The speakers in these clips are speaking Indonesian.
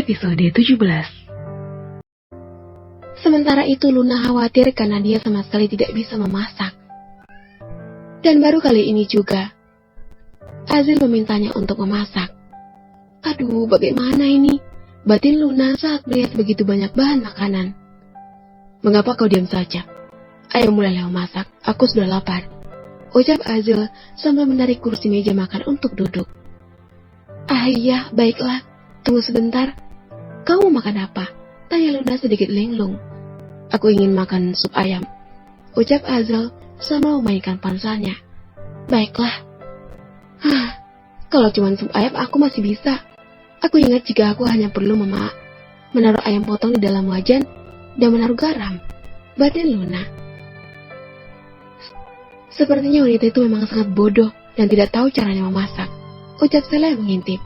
Episode 17. Sementara itu Luna khawatir karena dia sama sekali tidak bisa memasak. Dan baru kali ini juga Azil memintanya untuk memasak. Aduh, bagaimana ini? Batin Luna saat melihat begitu banyak bahan makanan. Mengapa kau diam saja? Ayo mulailah memasak, aku sudah lapar, ucap Azil sambil menarik kursi meja makan untuk duduk. Ah iya, baiklah, tunggu sebentar. Kau mau makan apa? Tanya Luna sedikit linglung. Aku ingin makan sup ayam, ucap Azil sambil memainkan ponselnya. Baiklah. Kalau cuma sup ayam aku masih bisa. Aku ingat jika aku hanya perlu menaruh ayam potong di dalam wajan dan menaruh garam, batin Luna. Sepertinya wanita itu memang sangat bodoh dan tidak tahu caranya memasak, ucap Sela yang mengintip.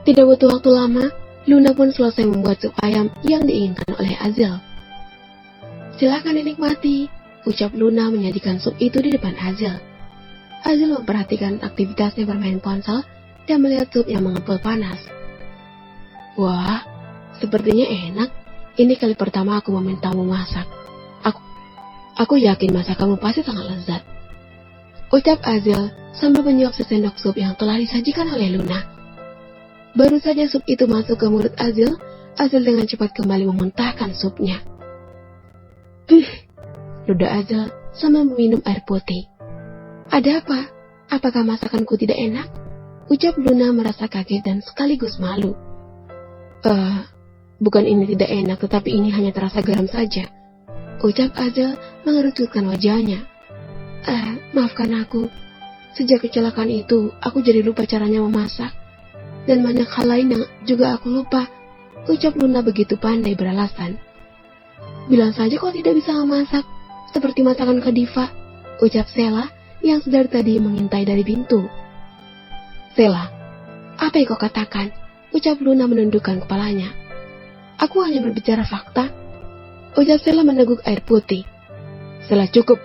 Tidak butuh waktu lama, Luna pun selesai membuat sup ayam yang diinginkan oleh Azil. Silakan dinikmati, ucap Luna menyajikan sup itu di depan Azil. Azil memperhatikan aktivitasnya bermain ponsel dan melihat sup yang mengepul panas. Wah, sepertinya enak. Ini kali pertama aku memintamu masak. Aku yakin masakanmu pasti sangat lezat, ucap Azil sambil menyuap sesendok sup yang telah disajikan oleh Luna. Baru saja sup itu masuk ke mulut Azil, Azil dengan cepat kembali memuntahkan supnya. Ludah Azil sambil meminum air putih. Ada apa? Apakah masakanku tidak enak? Ucap Luna merasa kaget dan sekaligus malu. Bukan ini tidak enak, tetapi ini hanya terasa garam saja, ucap Azil mengerucutkan wajahnya. Maafkan aku. Sejak kecelakaan itu, aku jadi lupa caranya memasak. Dan banyak hal lain yang juga aku lupa, ucap Luna begitu pandai beralasan. Bilang saja kau tidak bisa memasak, seperti masakan Kak Diva, ucap Sela yang sedar tadi mengintai dari pintu. Sela, apa yang kau katakan? Ucap Luna menundukkan kepalanya. Aku hanya berbicara fakta, ucap Sela meneguk air putih. Sela, cukup.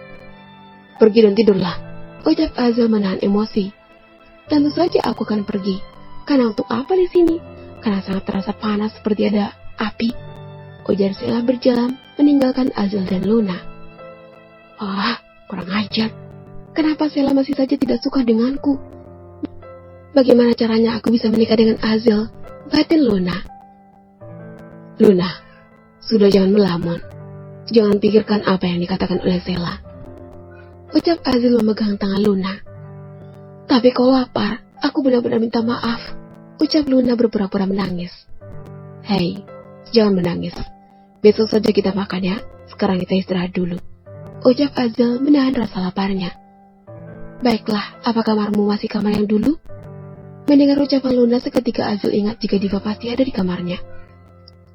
Pergi dan tidurlah, ucap Azil menahan emosi. Tentu saja aku akan pergi. Karena untuk apa di sini? Karena sangat terasa panas seperti ada api, ujar Sela berjalan meninggalkan Azil dan Luna. Kurang ajar. Kenapa Sela masih saja tidak suka denganku? Bagaimana caranya aku bisa menikah dengan Azil? Batin Luna. Luna, sudah jangan melamun. Jangan pikirkan apa yang dikatakan oleh Sela, ucap Azil memegang tangan Luna. Tapi kau lapar, aku benar-benar minta maaf, ucap Luna berpura-pura menangis. Hei, jangan menangis. Besok saja kita makan ya, sekarang kita istirahat dulu, ucap Azil menahan rasa laparnya. Baiklah, apa kamarmu masih kamar yang dulu? Mendengar ucapan Luna seketika Azil ingat jika Diva pasti ada di kamarnya.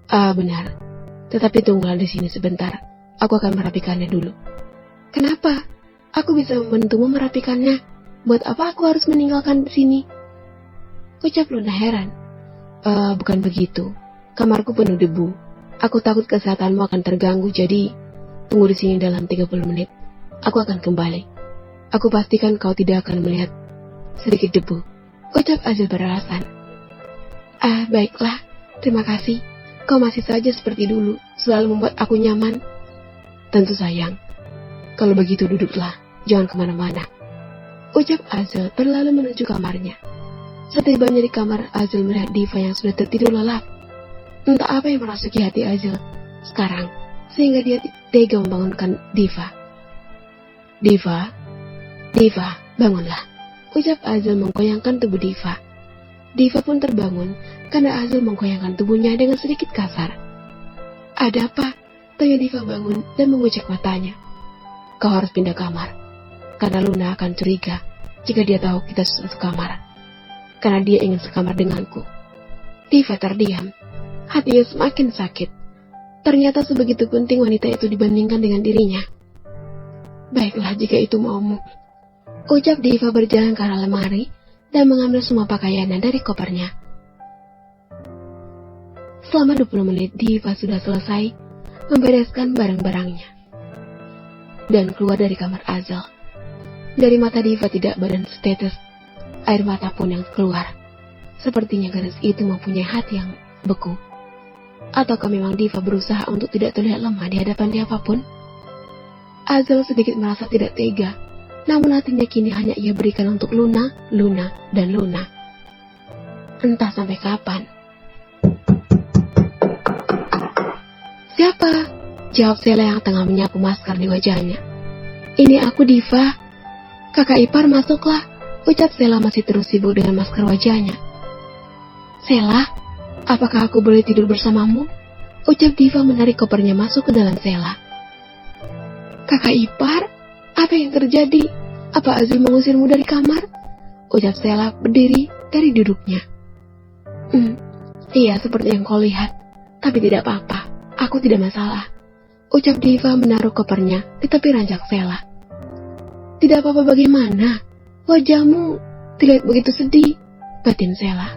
Benar. Tetapi tunggulah di sini sebentar. Aku akan merapikannya dulu. Kenapa? Aku bisa membantumu merapikannya. Buat apa aku harus meninggalkan di sini? Ucap Luna heran. Bukan begitu. Kamarku penuh debu. Aku takut kesehatanmu akan terganggu, jadi tunggu di sini dalam 30 menit. Aku akan kembali. Aku pastikan kau tidak akan melihat sedikit debu, ucap Azil beralasan. Baiklah. Terima kasih. Kau masih saja seperti dulu, selalu membuat aku nyaman. Tentu sayang. Kalau begitu duduklah, jangan kemana-mana, ucap Azil berlalu menuju kamarnya. Setibanya di kamar, Azil melihat Diva yang sudah tertidur lelap. Entah apa yang merasuki hati Azil sekarang, sehingga dia tega membangunkan Diva. Diva, bangunlah, ucap Azil menggoyangkan tubuh Diva. Diva pun terbangun karena Azil menggoyangkan tubuhnya dengan sedikit kasar. Ada apa? Tanya Diva bangun dan mengucek matanya. Kau harus pindah kamar, karena Luna akan curiga jika dia tahu kita satu kamar, karena dia ingin sekamar denganku. Diva terdiam, hatinya semakin sakit. Ternyata sebegitu penting wanita itu dibandingkan dengan dirinya. Baiklah jika itu maumu, ucap Diva berjalan ke arah lemari dan mengambil semua pakaiannya dari kopernya. Selama 20 menit, Diva sudah selesai membereskan barang-barangnya dan keluar dari kamar Azil. Dari mata Diva tidak badan setetes air mata pun yang keluar. Sepertinya gadis itu mempunyai hati yang beku. Ataukah memang Diva berusaha untuk tidak terlihat lemah di hadapan siapapun? Azel sedikit merasa tidak tega, namun hatinya kini hanya ia berikan untuk Luna, Luna, dan Luna. Entah sampai kapan. Siapa? Jawab Sela yang tengah menyapu masker di wajahnya. Ini aku, Diva. Kakak ipar, masuklah, ucap Sela masih terus sibuk dengan masker wajahnya. Sela, apakah aku boleh tidur bersamamu? Ucap Diva menarik kopernya masuk ke dalam Sela. Kakak ipar, apa yang terjadi? Apa Azil mengusirmu dari kamar? Ucap Sela berdiri dari duduknya. Iya, seperti yang kau lihat. Tapi tidak apa-apa, aku tidak masalah. Ucap Diva menaruh kopernya di tepi ranjang Sela. Tidak apa-apa bagaimana? Wajahmu terlihat begitu sedih, batin Sela.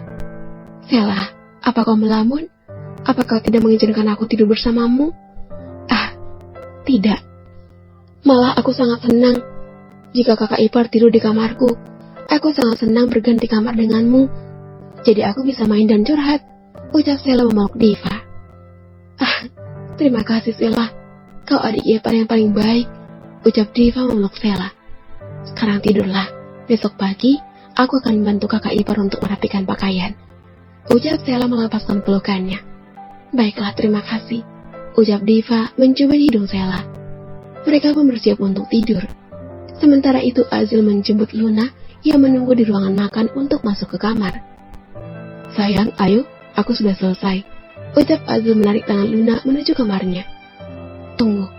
Sela, apa kau melamun? Apa kau tidak mengizinkan aku tidur bersamamu? Tidak. Malah aku sangat senang jika kakak ipar tidur di kamarku. Aku sangat senang berganti kamar denganmu. Jadi aku bisa main dan curhat, ucap Sela memeluk Diva. Terima kasih Sela. Kau adik ipar yang paling baik, ucap Diva memeluk Sela. Sekarang tidurlah. Besok pagi, aku akan membantu kakak ipar untuk merapikan pakaian, ucap Sela melepaskan pelukannya. Baiklah, terima kasih, ucap Diva mencium hidung Sela. Mereka pun bersiap untuk tidur. Sementara itu Azil menjemput Luna yang menunggu di ruangan makan untuk masuk ke kamar. Sayang, ayo, aku sudah selesai, ucap Azil menarik tangan Luna menuju kamarnya. Tunggu,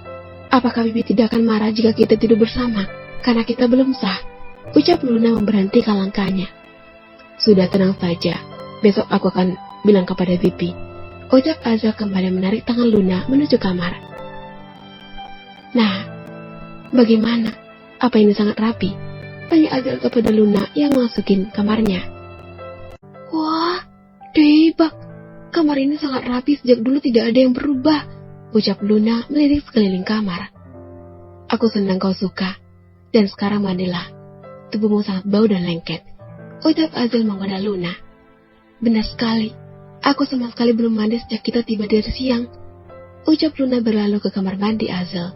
apakah Bibi tidak akan marah jika kita tidur bersama? Karena kita belum sah, ucap Luna memberhentikan langkahnya. Sudah, tenang saja, besok aku akan bilang kepada Bibi, ucap Azil kembali menarik tangan Luna menuju kamar. Nah, bagaimana? Apa ini sangat rapi? Tanya Azil kepada Luna yang masukin kamarnya. Wah, Debak, kamar ini sangat rapi, sejak dulu tidak ada yang berubah, ucap Luna melirik sekeliling kamar. Aku senang kau suka, dan sekarang mandilah. Tubuhmu sangat bau dan lengket, ucap Azil menggoda Luna. Benar sekali, aku sama sekali belum mandi sejak kita tiba dari siang, ucap Luna berlalu ke kamar mandi Azil.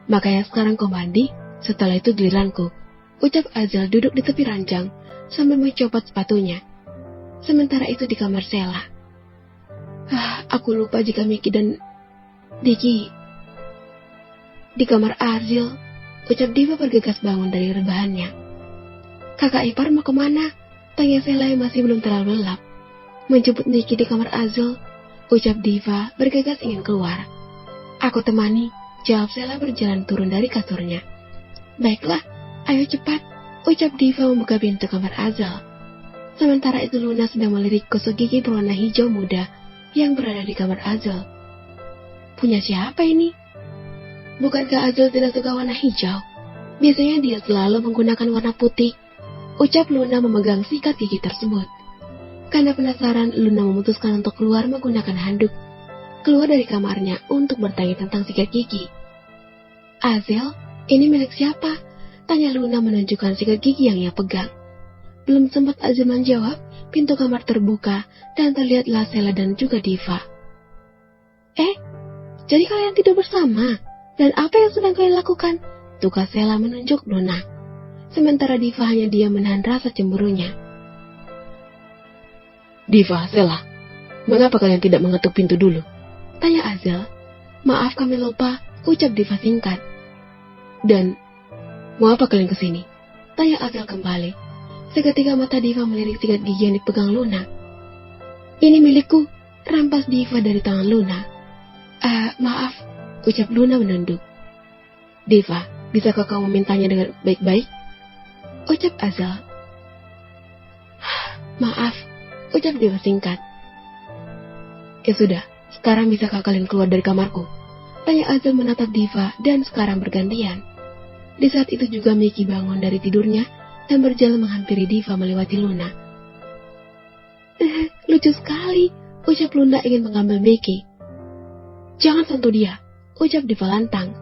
Makanya sekarang kau mandi, setelah itu giliranku, ucap Azil duduk di tepi ranjang sambil mencopot sepatunya. Sementara itu di kamar Sela. Aku lupa jika Miki dan Diki di kamar Azil, ucap Diva bergegas bangun dari rebahannya. Kakak ipar mau kemana? Tanya Sela yang masih belum terlalu lelap. Menjemput Niki di kamar Azil, ucap Diva bergegas ingin keluar. Aku temani, jawab Sela berjalan turun dari kasurnya. Baiklah, ayo cepat, ucap Diva membuka pintu kamar Azil. Sementara itu Luna sedang melirik gosok gigi berwarna hijau muda yang berada di kamar Azil. Punya siapa ini? Bukankah Azil tidak suka warna hijau? Biasanya dia selalu menggunakan warna putih, ucap Luna memegang sikat gigi tersebut. Karena penasaran, Luna memutuskan untuk keluar menggunakan handuk, keluar dari kamarnya untuk bertanya tentang sikat gigi. Azil, ini milik siapa? Tanya Luna menunjukkan sikat gigi yang ia pegang. Belum sempat Azil menjawab, pintu kamar terbuka dan terlihatlah Sela dan juga Diva. Jadi kalian tidur bersama? Dan apa yang sedang kalian lakukan? Tukar Sela menunjuk Luna. Sementara Diva hanya diam menahan rasa cemburunya. Diva, Sela, mengapa kalian tidak mengetuk pintu dulu? Tanya Azil. Maaf, kami lupa, ucap Diva singkat. Dan, mau apa kalian kesini? Tanya Azil kembali. Seketika mata Diva melirik sikat gigi yang dipegang Luna. Ini milikku, rampas Diva dari tangan Luna. Maaf, ucap Luna menunduk. Diva, bisakah kau memintanya dengan baik-baik? Ucap Azil. Maaf, ucap Diva singkat. Ya sudah, sekarang bisakah kalian keluar dari kamarku? Tanya Azil menatap Diva dan sekarang bergantian. Di saat itu juga Miki bangun dari tidurnya dan berjalan menghampiri Diva melewati Luna. Lucu sekali, ucap Luna ingin mengambil Miki. Jangan sentuh dia, ucap Diva lantang.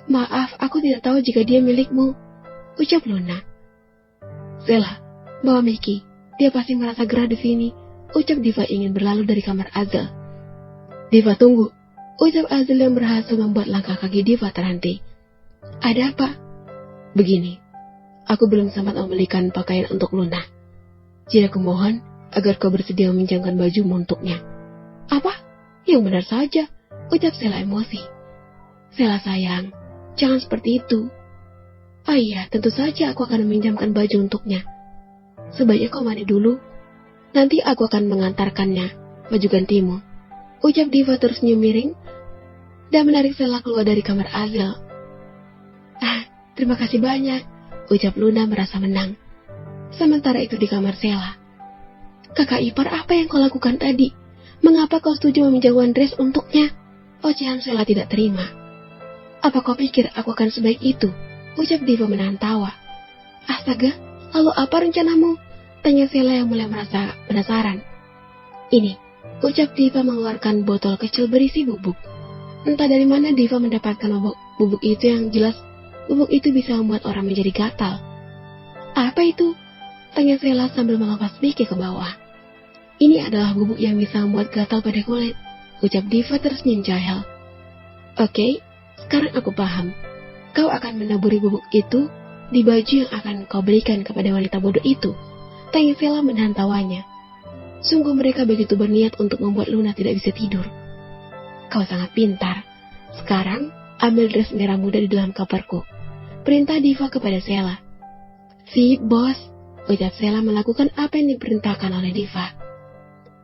Maaf, aku tidak tahu jika dia milikmu, ucap Luna. Sela, bawa Miki, dia pasti merasa gerah di sini, ucap Diva ingin berlalu dari kamar Azel. Diva, tunggu, ucap Azel yang berhasil membuat langkah kaki Diva terhenti. Ada apa? Begini, aku belum sempat membelikan pakaian untuk Luna. Jadi aku mohon agar kau bersedia meminjamkan bajumu untuknya. Apa? Yang benar saja, ucap Sela emosi. Sela sayang, jangan seperti itu. Oh iya, tentu saja aku akan meminjamkan baju untuknya. Sebaiknya kau mandi dulu. Nanti aku akan mengantarkannya baju gantimu, ucap Diva terus senyum miring dan menarik Sela keluar dari kamar Azel. Terima kasih banyak, ucap Luna merasa menang. Sementara itu di kamar Sela. Kakak ipar, apa yang kau lakukan tadi? Mengapa kau setuju meminjamkan dress untuknya? Ocehan Sela tidak terima. Apa kau pikir aku akan sebaik itu? Ucap Diva menahan tawa. Astaga, lalu apa rencanamu? Tanya Sela yang mulai merasa penasaran. Ini, ucap Diva mengeluarkan botol kecil berisi bubuk. Entah dari mana Diva mendapatkan bubuk itu, yang jelas bubuk itu bisa membuat orang menjadi gatal. Apa itu? Tanya Sela sambil melepas Vicky ke bawah. Ini adalah bubuk yang bisa membuat gatal pada kulit, ucap Diva tersenyum jahil. Oke, sekarang aku paham. Kau akan menaburi bubuk itu di baju yang akan kau berikan kepada wanita bodoh itu. Tanya Sela menahan tawanya. Sungguh mereka begitu berniat untuk membuat Luna tidak bisa tidur. Kau sangat pintar. Sekarang, ambil dress merah muda di dalam kamarku, perintah Diva kepada Sela. Sip, bos, ucap Sela melakukan apa yang diperintahkan oleh Diva.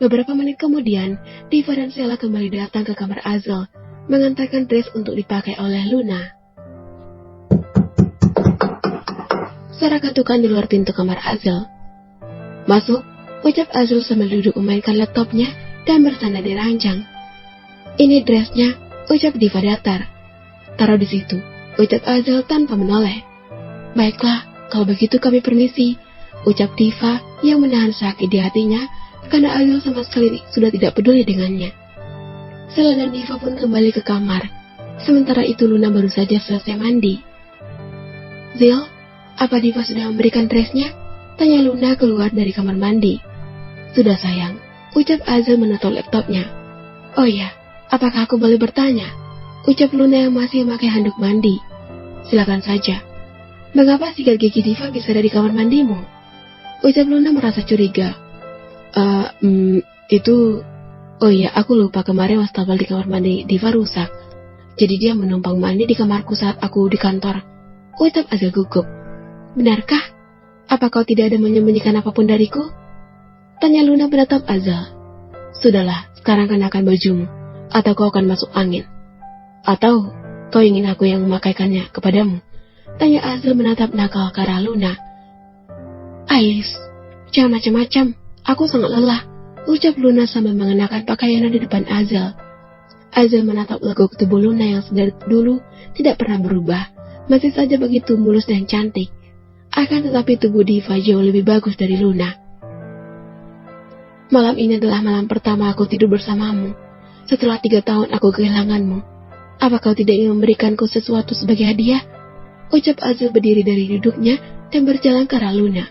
Beberapa menit kemudian, Diva dan Sela kembali datang ke kamar Azel, mengantarkan dress untuk dipakai oleh Luna. Suara ketukan di luar pintu kamar Azel. Masuk, ucap Azel sambil duduk memainkan laptopnya dan bersandar di ranjang. Ini dressnya, ucap Diva datar. Taruh di situ, ucap Azel tanpa menoleh. Baiklah, kalau begitu kami permisi, ucap Diva yang menahan sakit di hatinya karena Azel sama sekali sudah tidak peduli dengannya. Sela dan Diva pun kembali ke kamar. Sementara itu Luna baru saja selesai mandi. Zil, apa Diva sudah memberikan dressnya? Tanya Luna keluar dari kamar mandi. Sudah sayang, ucap Azel menutup laptopnya. Oh iya, apakah aku boleh bertanya? Ucap Luna yang masih memakai handuk mandi. Silakan saja. Mengapa sikat gigi Diva bisa ada di kamar mandimu? Ucap Luna merasa curiga. Oh iya, aku lupa kemarin wastafel di kamar mandi Diva rusak. Jadi dia menumpang mandi di kamarku saat aku di kantor. Ucap Azel gugup. Benarkah? Apa kau tidak ada menyembunyikan apapun dariku? Tanya Luna menatap Azel. Sudahlah, sekarang kenakan bajumu, atau kau akan masuk angin. Atau kau ingin aku yang memakaikannya kepadamu? Tanya Azel menatap nakal ke arah Luna. Ais, jangan macam-macam, aku sangat lelah, ucap Luna sambil mengenakan pakaiannya di depan Azel. Azel menatap leguk tubuh Luna yang sedari dulu tidak pernah berubah, masih saja begitu mulus dan cantik. Akan tetapi tubuh Diva jauh lebih bagus dari Luna. Malam ini adalah malam pertama aku tidur bersamamu. Setelah 3 tahun aku kehilanganmu. Apa kau tidak ingin memberikanku sesuatu sebagai hadiah? Ucap Azel berdiri dari duduknya dan berjalan ke arah Luna.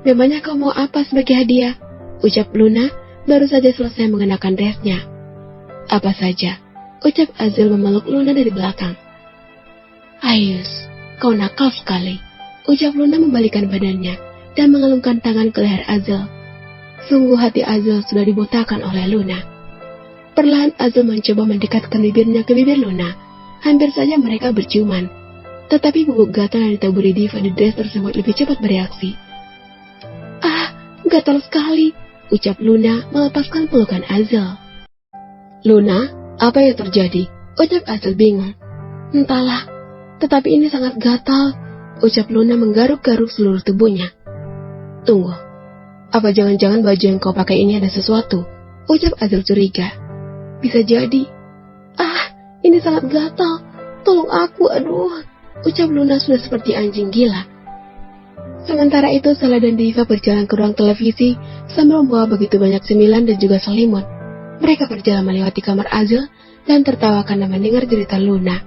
Memangnya kau mau apa sebagai hadiah? Ucap Luna baru saja selesai mengenakan dressnya. Apa saja? Ucap Azel memeluk Luna dari belakang. Ayus, kau nakal sekali, ucap Luna membalikkan badannya dan mengelungkan tangan ke leher Azel. Sungguh hati Azel sudah dibotakan oleh Luna. Perlahan Azel mencoba mendekatkan bibirnya ke bibir Luna. Hampir saja mereka berciuman. Tetapi bubuk gatal yang ditaburi Diva di dress tersebut lebih cepat bereaksi. Gatal sekali, ucap Luna melepaskan pelukan Azel. Luna, apa yang terjadi? Ucap Azel bingung. Entahlah. Tetapi ini sangat gatal, ucap Luna menggaruk-garuk seluruh tubuhnya. Tunggu, apa jangan-jangan baju yang kau pakai ini ada sesuatu? Ucap Azel curiga. Bisa jadi. Ini sangat gatal, tolong aku, aduh, ucap Luna sudah seperti anjing gila. Sementara itu Sela dan Diva berjalan ke ruang televisi sambil membawa begitu banyak cemilan dan juga selimut. Mereka berjalan melewati kamar Azel dan tertawa karena mendengar cerita Luna.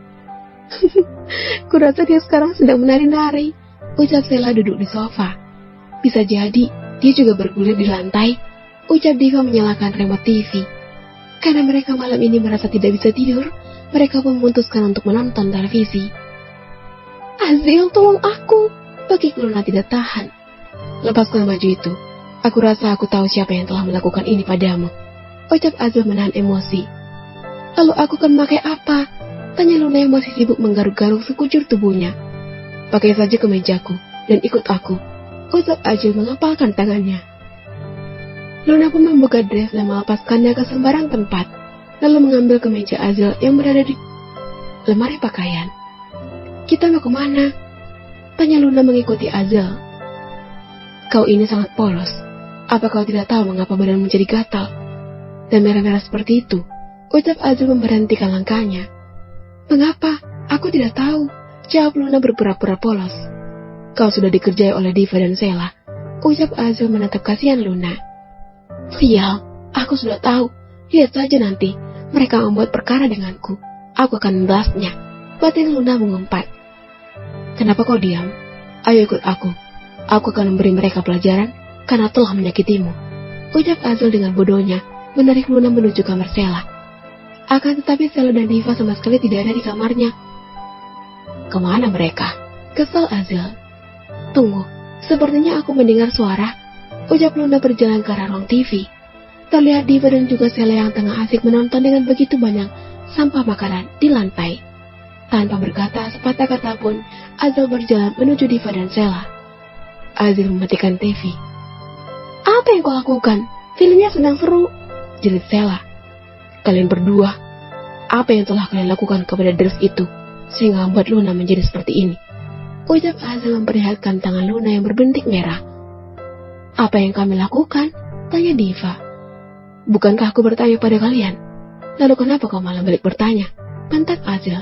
Kurasa dia sekarang sedang menari-nari, ucap Sela duduk di sofa. Bisa jadi, Dia juga bergulir di lantai, ucap Diva menyalakan remote TV. Karena mereka malam ini merasa tidak bisa tidur, mereka memutuskan untuk menonton televisi. Azil, tolong aku, bagi Luna tidak tahan. Lepaskan baju itu. Aku rasa aku tahu siapa yang telah melakukan ini padamu, ucap Azil menahan emosi. Lalu aku akan memakai apa? Tanya Luna yang masih sibuk menggaruk-garuk sekujur tubuhnya. Pakai saja kemejaku dan ikut aku, ucap Azil mengepalkan tangannya. Luna pun membuka dress dan melepaskannya ke sembarang tempat, lalu mengambil kemeja Azil yang berada di lemari pakaian. Kita mau kemana? Tanya Luna mengikuti Azil. Kau ini sangat polos. Apa kau tidak tahu mengapa badan menjadi gatal dan merah-merah seperti itu? Ucap Azil memberhentikan langkahnya. Mengapa? Aku tidak tahu, jawab Luna berpura-pura polos. Kau sudah dikerjai oleh Diva dan Sheila, ucap Azil menatap kasihan Luna. Sial, aku sudah tahu. Lihat saja nanti, mereka membuat perkara denganku. Aku akan membalasnya. Batin Luna mengumpat. Kenapa kau diam? Ayo ikut aku. Aku akan memberi mereka pelajaran karena telah menyakitimu, ucap Azil dengan bodohnya, menarik Luna menuju kamar Sheila. Akan tetapi Sheila dan Diva sama sekali tidak ada di kamarnya. Kemana mereka? Kesal Azil. Tunggu, sepertinya aku mendengar suara, ucap Luna berjalan ke arah ruang TV. Terlihat Diva dan juga Sheila yang tengah asik menonton dengan begitu banyak sampah makanan di lantai. Tanpa berkata sepatah kata pun, Azil berjalan menuju Diva dan Sheila. Azil mematikan TV. Apa yang kau lakukan? Filmnya sedang seru, jerit Sheila. Kalian berdua, apa yang telah kalian lakukan kepada dress itu sehingga membuat Luna menjadi seperti ini? Ucap Azil memperlihatkan tangan Luna yang berbentik merah. Apa yang kami lakukan? Tanya Diva. Bukankah aku bertanya pada kalian? Lalu kenapa kau malah balik bertanya? Bentak Azil.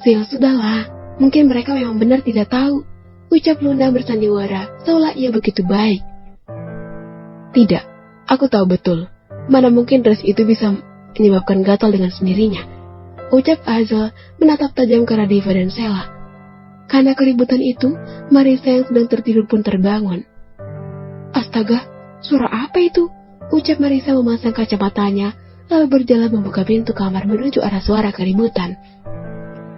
Sil, sudahlah. Mungkin mereka memang benar tidak tahu, ucap Luna bersandiwara seolah ia begitu baik. Tidak, aku tahu betul. Mana mungkin dress itu bisa menyebabkan gatal dengan sendirinya, ucap Azil menatap tajam ke arah Diva dan Sheila. Karena keributan itu, Marissa yang sedang tertidur pun terbangun. Astaga, suara apa itu? Ucap Marissa memasang kacamatanya, lalu berjalan membuka pintu kamar menuju arah suara keributan.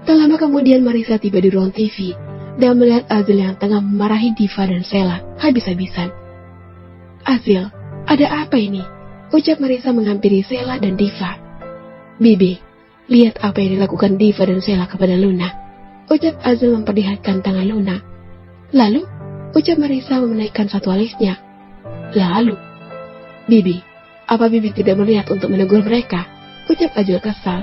Tak lama kemudian Marissa tiba di ruang TV dan melihat Azil yang tengah memarahi Diva dan Sheila habis-habisan. Azil, ada apa ini? Ucap Marissa menghampiri Sheila dan Diva. Bibi, lihat apa yang dilakukan Diva dan Sheila kepada Luna, ucap Azil memperlihatkan tangan Luna. Lalu, ucap Marissa menaikkan satu alisnya. Lalu, Bibi, apa Bibi tidak melihat untuk menegur mereka? Ucap Azil kesal.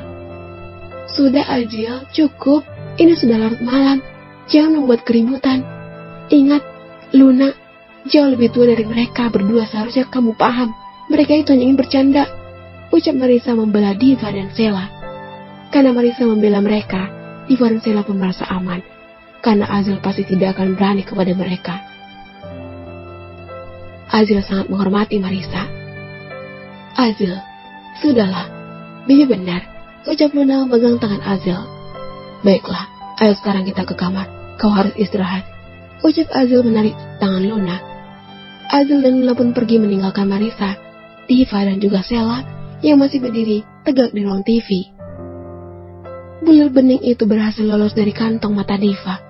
Sudah Azil, cukup. Ini sudah larut malam. Jangan membuat keributan. Ingat, Luna jauh lebih tua dari mereka berdua, seharusnya kamu paham. Mereka itu hanya ingin bercanda, ucap Marissa membela Diva dan Sheila. Karena Marissa membela mereka, Diva dan Sheila pun merasa aman. Karena Azil pasti tidak akan berani kepada mereka. Azil sangat menghormati Marissa. Azil, sudahlah. Bibi benar, ucap Luna memegang tangan Azil. Baiklah, ayo sekarang kita ke kamar. Kau harus istirahat, ucap Azil menarik tangan Luna. Azil dan Luna pun pergi meninggalkan Marissa, Diva dan juga Sheila yang masih berdiri tegak di ruang TV. Bulir bening itu berhasil lolos dari kantong mata Diva.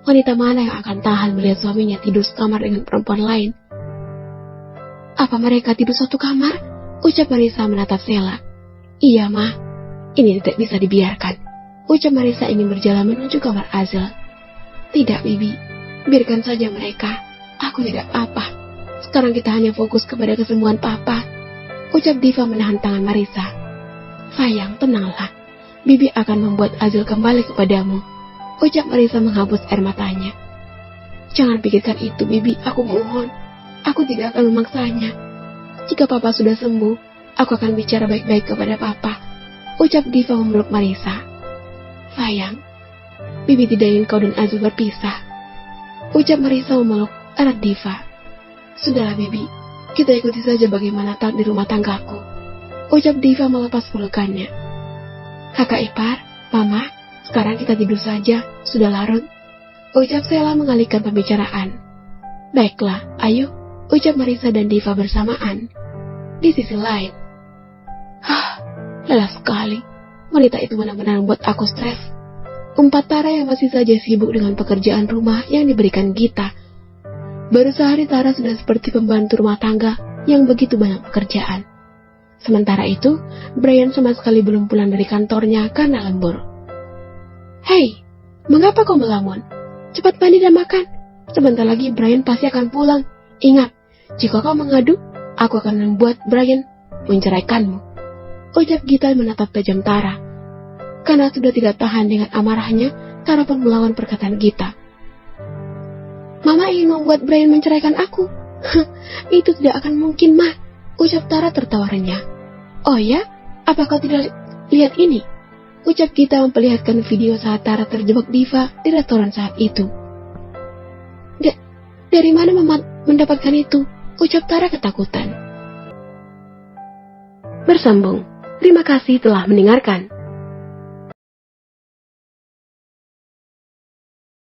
Wanita mana yang akan tahan melihat suaminya tidur sekamar dengan perempuan lain? Apa mereka tidur satu kamar? Ucap Marissa menatap Sheila. Iya, Ma. Ini tidak bisa dibiarkan. Ucap Marissa ingin berjalan menuju kamar Azil. Tidak, Bibi. Biarkan saja mereka. Aku tidak apa. Sekarang kita hanya fokus kepada kesembuhan Papa, ucap Diva menahan tangan Marissa. Sayang, tenanglah. Bibi akan membuat Azil kembali kepadamu, ucap Marissa menghapus air matanya. Jangan pikirkan itu, Bibi. Aku mohon. Aku tidak akan memaksanya. Jika Papa sudah sembuh, aku akan bicara baik-baik kepada Papa, ucap Diva memeluk Marissa. Sayang, Bibi tidak ingin kau dan Azil berpisah, ucap Marissa memeluk erat Diva. Sudahlah Bibi, kita ikuti saja bagaimana takdir rumah tanggaku, ucap Diva melepas pelukannya. Kakak ipar, Mama, sekarang kita tidur saja, sudah larut, ucap Sheila mengalihkan pembicaraan. Baiklah, ayo, ucap Marissa dan Diva bersamaan. Di sisi lain, lelah sekali. Wanita itu benar-benar membuat aku stres. Umpat Tara yang masih saja sibuk dengan pekerjaan rumah yang diberikan Gita. Baru sehari Tara sudah seperti pembantu rumah tangga yang begitu banyak pekerjaan. Sementara itu, Brian sama sekali belum pulang dari kantornya karena lembur. Hei, mengapa kau melamun? Cepat mandi dan makan. Sebentar lagi Brian pasti akan pulang. Ingat, jika kau mengadu, aku akan membuat Brian menceraikanmu. Ucap Gita menatap tajam Tara. Karena sudah tidak tahan dengan amarahnya, Tara pun melawan perkataan Gita. Mama ingin membuat Brian menceraikan aku. Itu tidak akan mungkin, Ma. Ucap Tara tertawa renyah. Oh ya? Apa kau tidak lihat ini? Ucap Gita memperlihatkan video saat Tara terjebak Diva di restoran saat itu. Dari mana Mama mendapatkan itu? Ucap Tara ketakutan. Bersambung. Terima kasih telah mendengarkan.